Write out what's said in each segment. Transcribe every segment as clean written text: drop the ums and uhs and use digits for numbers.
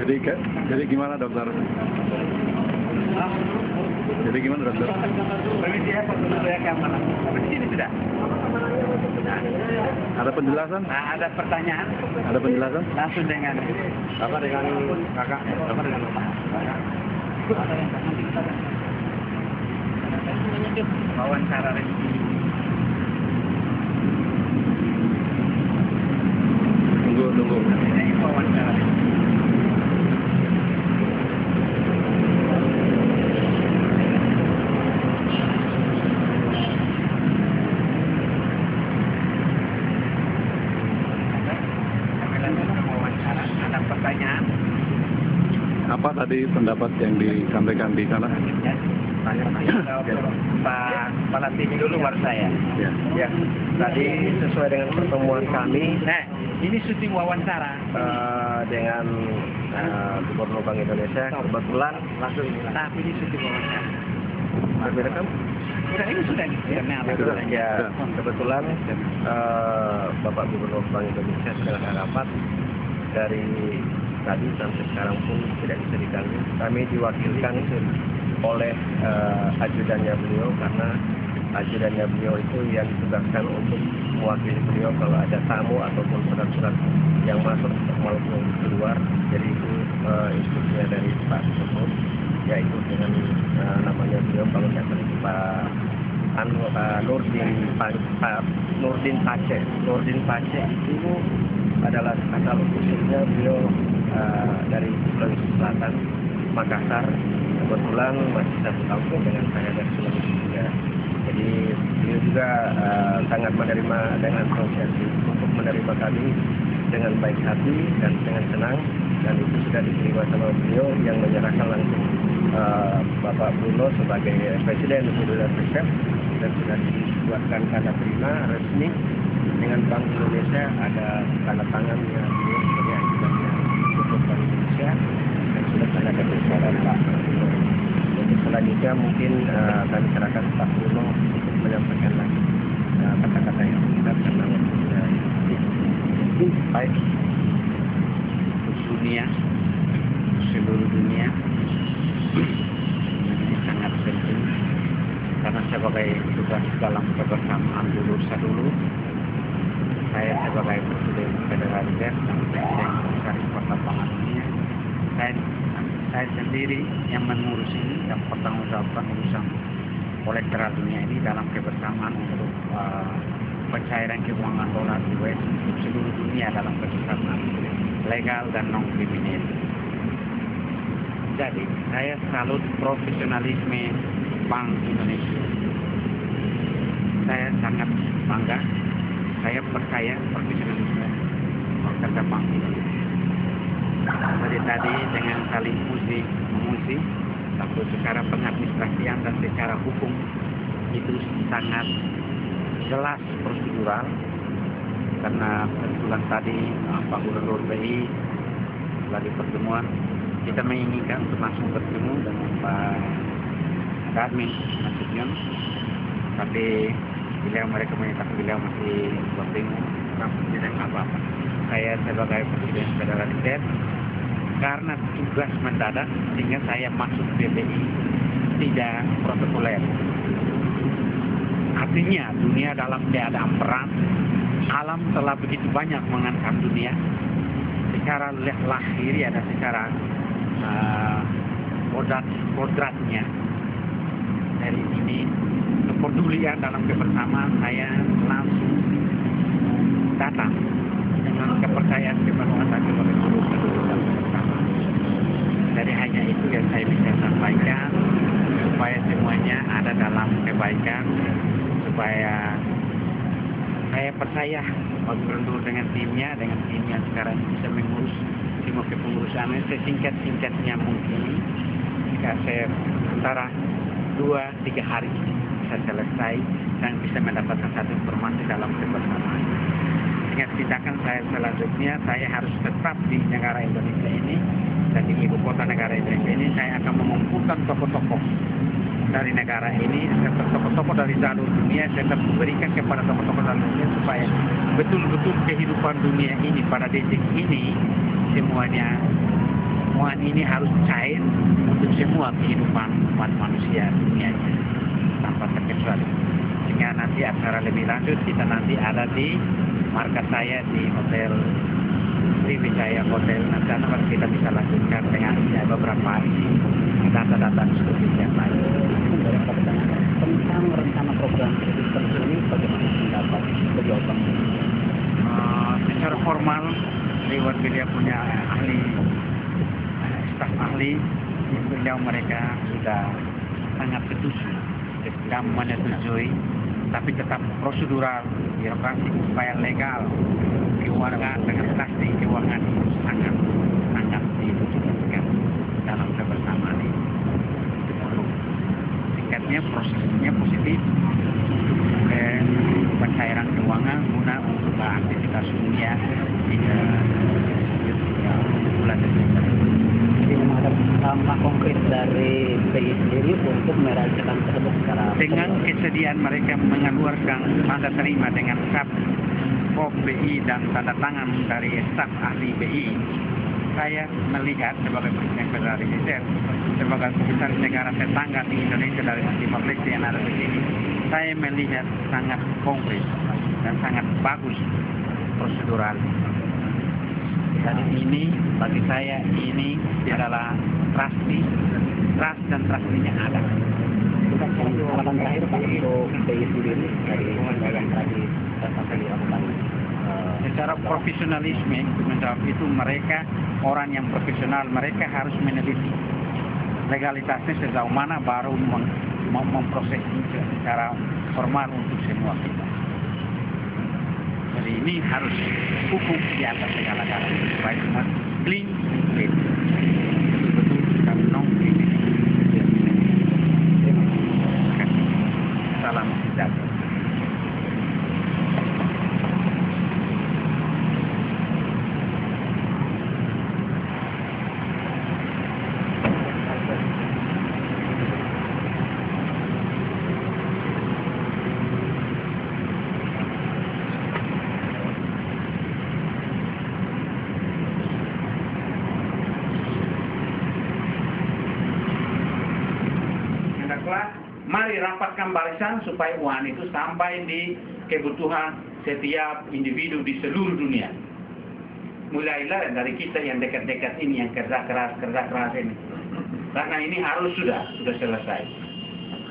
Jadi gimana dokter? Jadi gimana dokter? Permisi ya, foto dulu ya kamera. Sampai di sini sudah. Ada penjelasan? Nah, ada pertanyaan? Ada penjelasan? Langsung dengan Bapak dengan kakak, bapak dengan bapak. Wawancara resmi. Tunggu. Ini wawancara resmi. Ada pertanyaan? Apa tadi pendapat yang disampaikan di sana? Pak Kepala Tim dulu baru saya. Ya. Ya, tadi sesuai dengan pertemuan kami Nah, ini syuting wawancara. dengan Gubernur Bank Indonesia, kebetulan langsung Tapi ini syuting wawancara. direkam. Sudah ini sudah nih. Ya, kebetulan Bapak Gubernur Bank Indonesia sedang rapat dari tadi sampai sekarang pun tidak bisa diganggu. Kami diwakilkan oleh ajudannya beliau karena ajudannya beliau itu yang ditugaskan untuk mewakili beliau kalau ada tamu ataupun surat-surat yang masuk maupun keluar. Jadi itu instruksinya dari Pak Gubernur, yaitu dengan namanya beliau kalau tidak salah Pak Nurdin Pace. Nurdin Pace itu adalah asal usulnya beliau dari Sulawesi Selatan, Makassar. Kebetulan masih 1 tahun dengan saya dari Sulawesi juga. Jadi beliau juga sangat menerima dengan antusiasi untuk menerima kami dengan baik hati dan dengan senang, dan itu sudah diterima sama beliau yang menyerahkan langsung Bapak Bruno sebagai Presiden Federal Reserve, dan sudah dibuatkan tanda terima resmi dengan Bank Indonesia, ada tanda tangan yang beliau sebagai ajudannya untuk Bank Indonesia, dan sudah tanda kebesaran Pak Bruno. Untuk selanjutnya mungkin kami serahkan Pak Bruno untuk menyampaikan lagi kata-kata yang kita karena waktunya. Baik. Dunia, seluruh dunia ini sangat penting karena sebagai tugas dalam kebersamaan dulu saya sebagai Presiden Federal Reserve dan Presiden Komisaris Pertambangan Dunia, saya sendiri yang mengurus ini dan bertanggungjawabkan urusan kolateral dunia ini dalam kebersamaan untuk pencairan keuangan dolar US untuk seluruh dunia dalam kebersamaan legal dan non-kriminal. Jadi, saya salut profesionalisme Bank Indonesia. Saya sangat bangga. Saya percaya profesionalisme pekerja Bank Indonesia. Jadi tadi dengan saling memuji, tapi secara pengadministrasian dan secara hukum itu sangat jelas prosedural. Karena kebetulan tadi Pak Gubernur BI lagi pertemuan, kita menginginkan untuk langsung bertemu dengan Pak Kadmin Nasution, tapi mereka menyatakan beliau masih bertemu, tidak apa-apa. Saya sebagai Presiden Federal Reserve, karena tugas mendadak sehingga saya masuk BPI tidak protokoler. Artinya dunia dalam keadaan perang, alam telah begitu banyak mengancam dunia secara lahiri, ada secara kodratnya. Dari ini kepedulian dalam kebersamaan, saya langsung datang dengan kepercayaan kepenuhan dan seluruh bersama. Jadi hanya itu yang saya bisa sampaikan, supaya semuanya ada dalam kebaikan, supaya saya percaya Pak Gubernur dengan timnya sekarang bisa mengurus semua kepengurusannya sesingkat-singkatnya mungkin. Jika saya antara 2-3 hari bisa selesai dan bisa mendapatkan satu informasi dalam kebersamaan. Dengan tindakan saya selanjutnya, saya harus tetap di negara Indonesia ini dan di ibu kota negara Indonesia ini. Saya akan mengumpulkan tokoh-tokoh dari negara ini, serta tokoh-tokoh dari jalur dunia, saya tetap memberikan kepada tokoh-tokoh jalur dunia supaya betul-betul kehidupan dunia ini pada detik ini semuanya UN ini harus cair untuk semua kehidupan umat manusia dunianya tanpa terkecuali. Sehingga nanti acara lebih lanjut kita nanti ada di markas saya di Hotel Sriwijaya Hotel. Nanti baru kita bisa lanjutkan dengan beberapa data-data diskusi yang lain. Tentang rencana program seperti ini, bagaimana pendapat beliau Bang? Secara formal, lewat beliau punya ahli, staf ahli, beliau mereka sudah sangat setuju dan menyetujui, tapi tetap prosedural, birokrasi supaya legal, keuangan dengan plastik keuangan sangat dibutuhkan dalam kebersamaan ini. Tingkatnya prosesnya positif untuk pencairan keuangan guna untuk aktivitas dunia hingga bulan Desember. Jadi memang ada langkah konkret dari BI sendiri untuk merancang tersebut secara dengan kesediaan mereka mengeluarkan tanda terima dengan SAP POP BI dan tanda tangan dari staf ahli BI. Saya melihat sebagai Presiden Federal Reserve, sebagai komisaris negara tetangga di Indonesia dari Timor Leste yang ada di sini, saya melihat sangat konkret dan sangat bagus prosedural. Dan ini bagi saya ini adalah trust dan trust-nya ada. harapan terakhir Pak untuk BI sendiri dari yang tadi sampai dilakukan. Secara profesionalisme untuk menjawab itu mereka orang yang profesional, mereka harus meneliti legalitasnya sejauh mana baru memproses secara formal untuk semua kita. Jadi ini harus hukum di atas segala-galanya supaya semua clean. Betul-betul kami nongki. Salam sejahtera. Mari rapatkan barisan supaya uang itu sampai di kebutuhan setiap individu di seluruh dunia. Mulailah dari kita yang dekat-dekat ini, yang kerja keras ini. Karena ini harus sudah selesai.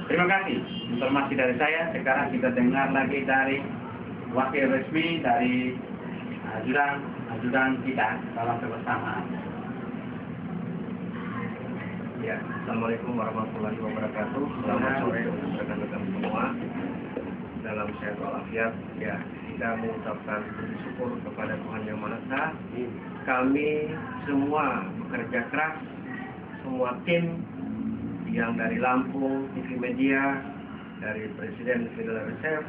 Terima kasih informasi dari saya. Sekarang kita dengar lagi dari wakil resmi dari ajudan kita dalam kebersamaan. Ya, Assalamualaikum warahmatullahi wabarakatuh. Selamat sore untuk rekan-rekan semua. Dalam sehat walafiat, ya kita mengucapkan puji syukur kepada Tuhan Yang Maha Esa. Kami semua bekerja keras, semua tim yang dari Lampung, TV Media, dari Presiden Federal Reserve,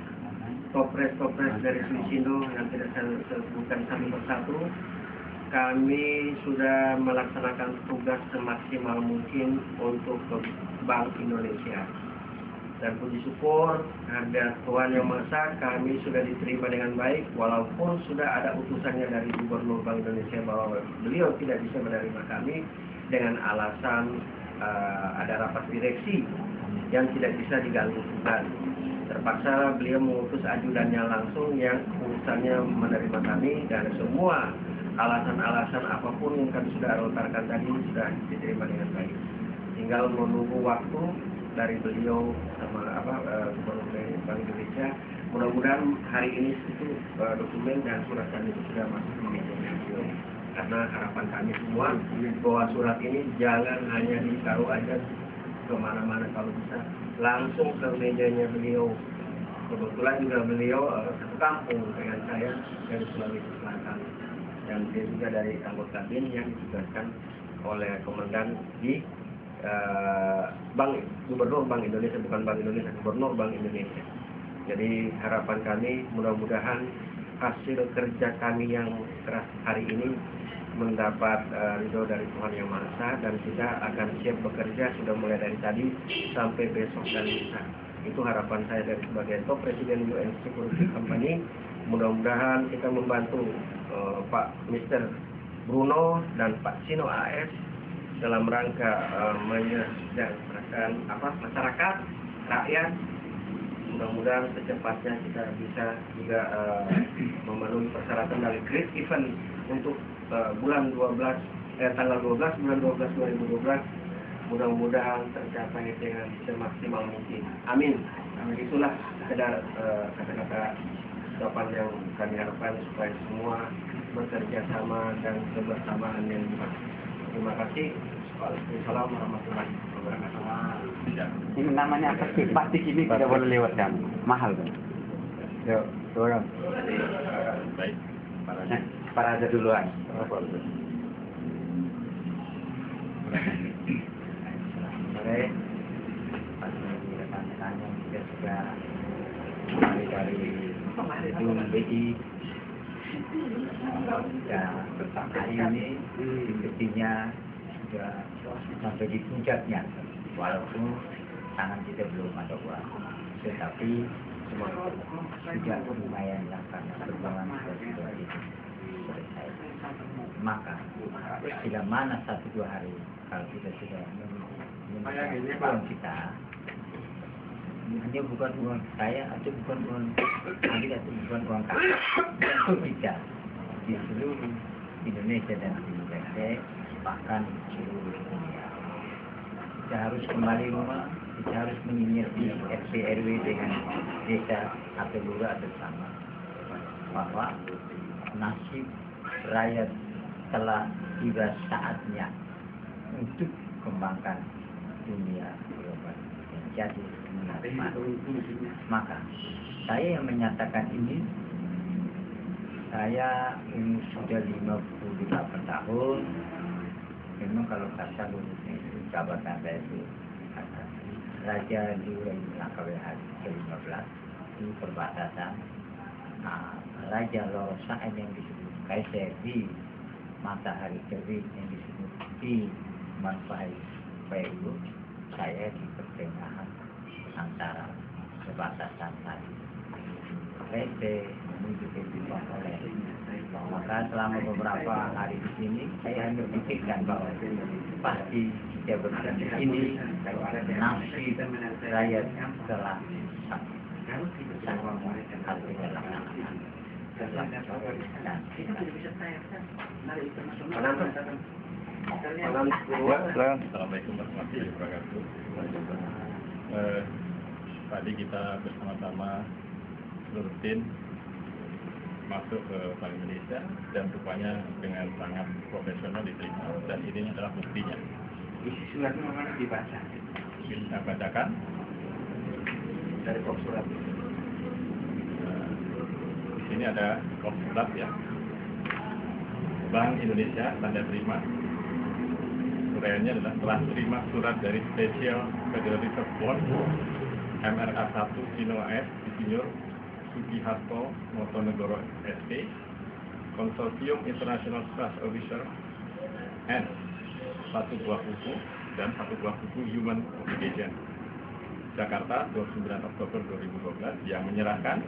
topres dari Swisindo yang tidak saya sebutkan satu persatu. Kami sudah melaksanakan tugas semaksimal mungkin untuk Bank Indonesia. Dan puji syukur kepada Tuhan Yang Maha Esa, kami sudah diterima dengan baik, walaupun sudah ada utusannya dari Gubernur Bank Indonesia bahwa beliau tidak bisa menerima kami dengan alasan ada rapat direksi yang tidak bisa diganggu-gugat. Terpaksa beliau mengutus ajudannya langsung yang urusannya menerima kami, dan semua alasan-alasan apapun yang kami sudah lontarkan tadi sudah diterima dengan baik. Tinggal menunggu waktu dari beliau sama Gubernur Bank Indonesia. Mudah-mudahan hari ini itu dokumen dan surat kami itu sudah masuk ke meja beliau. Karena harapan kami semua bahwa surat ini jangan hanya ditaruh aja kemana-mana, kalau bisa langsung ke mejanya beliau. Kebetulan juga beliau satu kampung dengan saya dari Sulawesi Selatan. Dan dia juga dari anggota BIN yang ditugaskan oleh komandan di Gubernur Bank Indonesia, bukan Bank Indonesia, Gubernur Bank Indonesia. Jadi harapan kami mudah-mudahan hasil kerja kami yang keras hari ini mendapat ridho dari Tuhan Yang Maha Esa, dan kita akan siap bekerja sudah mulai dari tadi sampai besok dan lusa. Itu harapan saya dari sebagai top Presiden UN Security Company. Mudah-mudahan kita membantu Pak Mr. Bruno dan Pak Sino AS dalam rangka menyejahterakan masyarakat, rakyat. Mudah-mudahan secepatnya kita bisa juga memenuhi persyaratan dari Great Event untuk tanggal 12 bulan 12 2012. Mudah-mudahan tercapai dengan semaksimal mungkin. Amin. Itulah sekedar kata-kata ucapan yang kami harapkan supaya semua bekerja sama dan kebersamaan yang baik. Terima kasih. Waalaikumsalam warahmatullahi wabarakatuh. Ini namanya apa sih? Pasti ini tidak boleh lewat kan? Mahal kan? Yuk, turun. Baik. Para aja duluan. Sore, pasti rekan-rekan yang juga sudah kembali dari gedung BI. Ya, hari ini sepertinya sudah sampai di puncaknya, walaupun tangan kita belum ada uang, tetapi sudah lumayan lah karena perjuangan sudah selesai. Maka tidak mana 1-2 hari kalau kita sudah menemukan uang kita, hanya bukan uang saya atau bukan uang adik atau bukan uang kakak, tentu kita di seluruh Indonesia dan di Indonesia, bahkan di seluruh dunia. Kita harus kembali rumah, kita harus menyinyir di RT RW dengan desa atau lurah bersama bahwa nasib rakyat telah tiba saatnya untuk kembangkan dunia global menjadi dunia maju. Maka saya yang menyatakan ini, saya umur sudah 58 tahun. Memang kalau kata lulusnya itu jabatan saya itu Raja Lura KWH ke-15 di perbatasan Raja Lorosan yang disebut Kaiser di Matahari Terbit yang disebut di Manfai Pailu. Saya di pertengahan antara perbatasan tadi. Saya menuju ke Jepang oleh. Maka selama beberapa hari di sini saya hanya pikirkan bahwa pasti kita berada ini nasib rakyat telah harus dilaksanakan. Assalamualaikum warahmatullahi wabarakatuh. Tadi kita bersama-sama seluruh tim masuk ke Bank Indonesia dan rupanya dengan sangat profesional diterima, dan ini adalah buktinya. Isi suratnya mana dibaca? Kita bacakan Dari kop surat. Di sini ada kop surat ya. Bank Indonesia tanda terima. Uraiannya adalah telah terima surat dari Special Federal Reserve Board MRA 1 Sino AS Insinyur Sugiharto Notonegoro SP, Konsorsium International Trust Officer N, 1 buah buku dan 1 buah buku Human Obligation, Jakarta 29 Oktober 2012, yang menyerahkan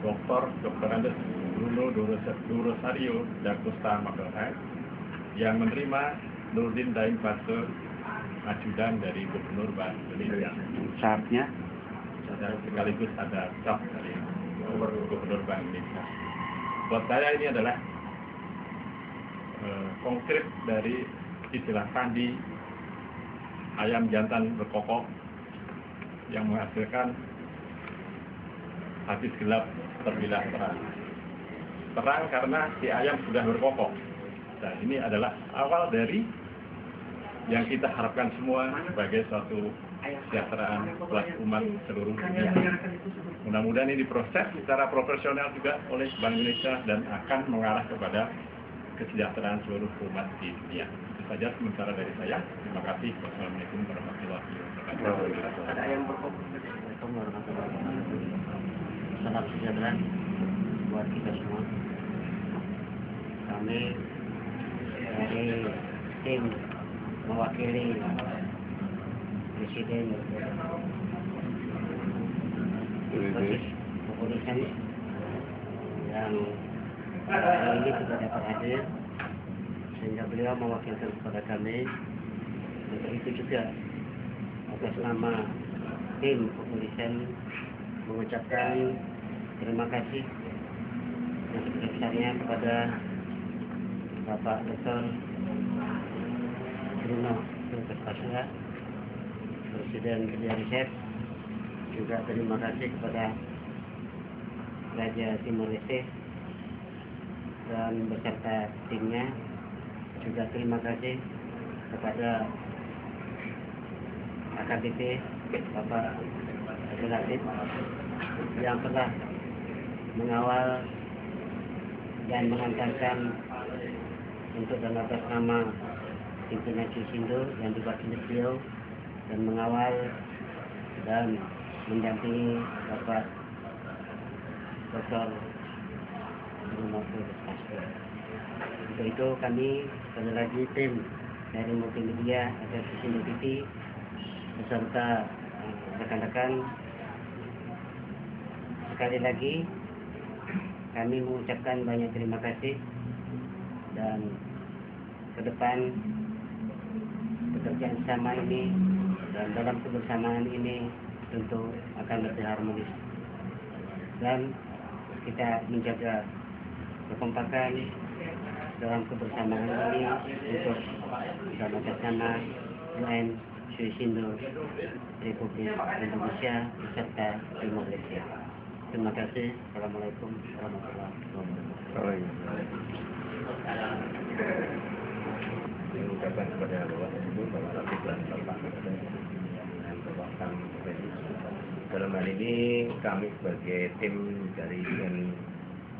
Dr. Andes Bruno Durosario da Costa Magalhae, yang menerima Nurdin Daim Pastor, ajudan dari Gubernur Bank Indonesia. Syaratnya Dan sekaligus ada cap dari Gubernur Bank Indonesia. Buat saya ini adalah konkret dari istilah sandi ayam jantan berkokok yang menghasilkan habis gelap terbilang terang. Terang karena si ayam sudah berkokok. Dan ini adalah awal dari yang kita harapkan semua sebagai suatu kesejahteraan buat umat seluruh dunia. Mudah-mudahan ini diproses secara profesional juga oleh Bank Indonesia dan akan mengarah kepada kesejahteraan seluruh umat di dunia. Itu saja sementara dari saya. Terima kasih. Wassalamualaikum warahmatullahi wabarakatuh. Ada yang berkop. Salam sejahtera buat kita semua. Kami dari tim mewakili Presiden kepolisian yang hari ini sudah dapat hadir, sehingga beliau mewakilkan kepada kami Untuk itu juga atas nama tim kepolisian mengucapkan terima kasih yang sebesar-besarnya kepada Bapak Dr. Bruno Berkasya, Presiden Kerja Riset. Juga terima kasih kepada Raja Timur Leste dan beserta timnya. Juga terima kasih kepada AKBP Bapak Abdul Latif yang telah mengawal dan mengantarkan untuk dan atas nama pimpinan Sisindo yang diwakili beliau dan mengawal dan mendampingi Bapak Dr. Bruno Berkasya. Untuk itu kami sekali lagi tim dari multimedia ada Sisindo TV beserta rekan-rekan, sekali lagi kami mengucapkan banyak terima kasih, dan ke depan pekerjaan sama ini dan dalam kebersamaan ini tentu akan lebih harmonis, dan kita menjaga kekompakan dalam kebersamaan ini untuk bersama-sama UN Sisindo Republik Indonesia beserta Timor Leste. Terima kasih. Assalamualaikum warahmatullahi wabarakatuh. Mengucapkan kepada Bapak Ibu, Bapak Latif dan Bapak dan Bapak kami dalam hal ini kami sebagai tim dari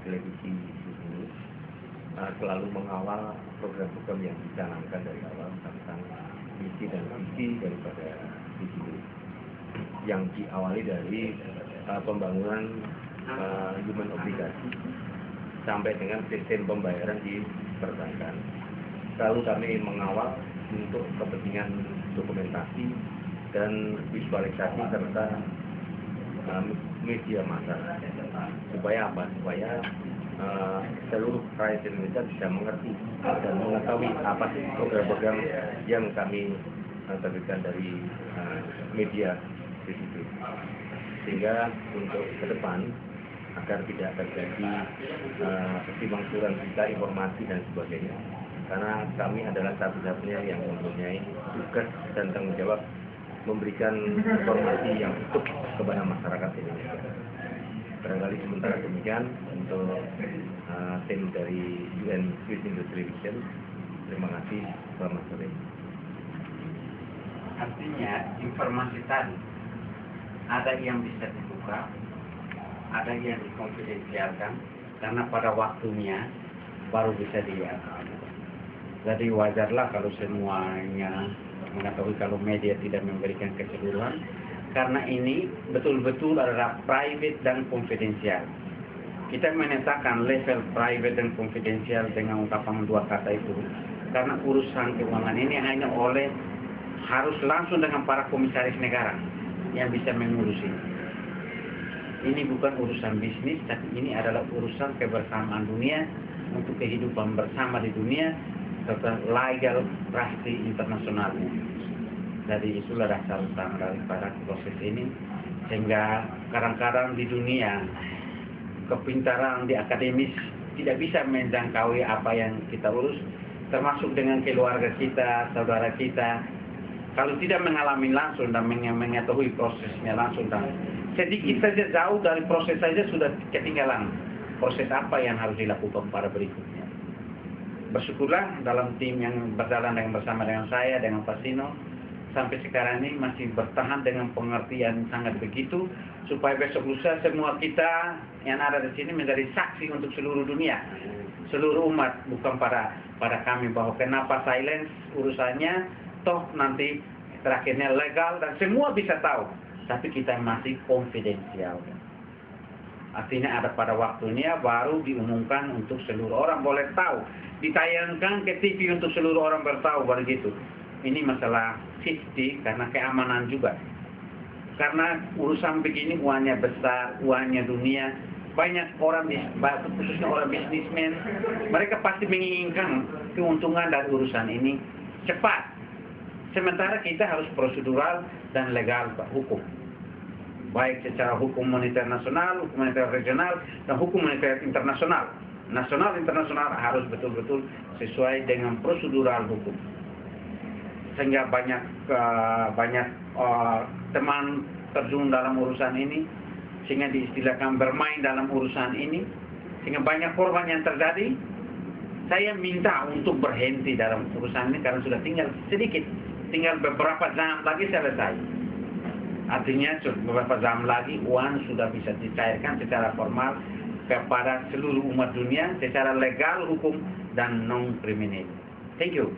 televisi ini selalu mengawal program-program yang dicanangkan dari awal tentang misi dan visi daripada visi yang diawali dari pembangunan human obligasi sampai dengan sistem pembayaran di perbankan. Lalu kami mengawal untuk kepentingan dokumentasi dan visualisasi serta media massa. Supaya apa? Supaya seluruh rakyat Indonesia bisa mengerti dan mengetahui apa sih program-program yang kami terbitkan dari media di situ. Sehingga untuk ke depan agar tidak terjadi kesimpangsiuran berita, informasi dan sebagainya, karena kami adalah satu-satunya yang mempunyai tugas dan tanggung jawab memberikan informasi yang utuh kepada masyarakat Indonesia. Barangkali sementara demikian untuk tim dari UN Swiss Industry Vision. Terima kasih. Selamat sore. Artinya informasi tadi ada yang bisa dibuka, ada yang dikonfidensialkan, karena pada waktunya baru bisa dilihat. Jadi wajarlah kalau semuanya mengetahui kalau media tidak memberikan keseluruhan, karena ini betul-betul adalah private dan konfidensial. Kita menyatakan level private dan konfidensial dengan ungkapan dua kata itu, karena urusan keuangan ini hanya harus langsung dengan para komisaris negara yang bisa mengurus ini. Ini bukan urusan bisnis, tapi ini adalah urusan kebersamaan dunia untuk kehidupan bersama di dunia serta legal trustee internasionalnya. Jadi itulah dasar utama daripada proses ini, sehingga kadang-kadang di dunia kepintaran di akademis tidak bisa menjangkaui apa yang kita urus, termasuk dengan keluarga kita, saudara kita. Kalau tidak mengalami langsung dan mengetahui prosesnya langsung, dan sedikit saja jauh dari proses saja sudah ketinggalan proses apa yang harus dilakukan pada berikutnya. Bersyukurlah dalam tim yang berjalan bersama dengan saya, dengan Pak Sino, sampai sekarang ini masih bertahan dengan pengertian sangat begitu, supaya besok lusa semua kita yang ada di sini menjadi saksi untuk seluruh dunia, seluruh umat, bukan pada kami bahwa kenapa silence urusannya, toh nanti terakhirnya legal dan semua bisa tahu, tapi kita masih konfidensial. Artinya ada pada waktunya baru diumumkan untuk seluruh orang boleh tahu, ditayangkan ke TV untuk seluruh orang bertahu baru gitu. Ini masalah safety karena keamanan juga. Karena urusan begini uangnya besar, uangnya dunia, banyak orang, khususnya orang bisnismen, mereka pasti menginginkan keuntungan dari urusan ini cepat. Sementara kita harus prosedural dan legal hukum. Baik secara hukum moneter nasional, hukum moneter regional, dan hukum moneter internasional. Nasional internasional harus betul-betul sesuai dengan prosedural hukum. Sehingga banyak teman terjun dalam urusan ini, sehingga diistilahkan bermain dalam urusan ini, sehingga banyak korban yang terjadi. Saya minta untuk berhenti dalam urusan ini karena sudah tinggal sedikit, tinggal beberapa jam lagi selesai. Artinya beberapa jam lagi uang sudah bisa dicairkan secara formal kepada seluruh umat dunia secara legal, hukum, dan non-kriminal. Thank you.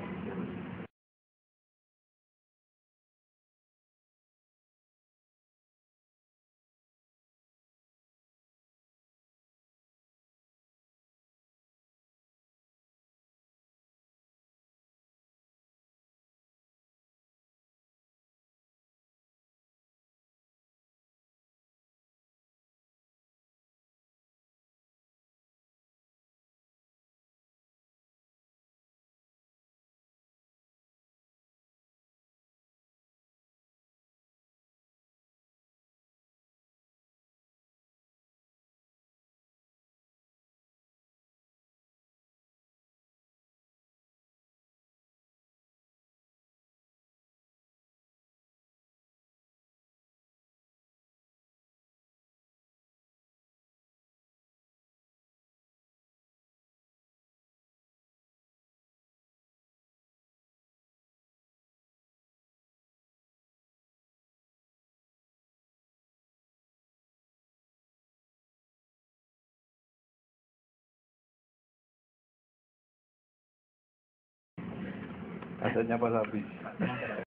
Asetnya pas habis.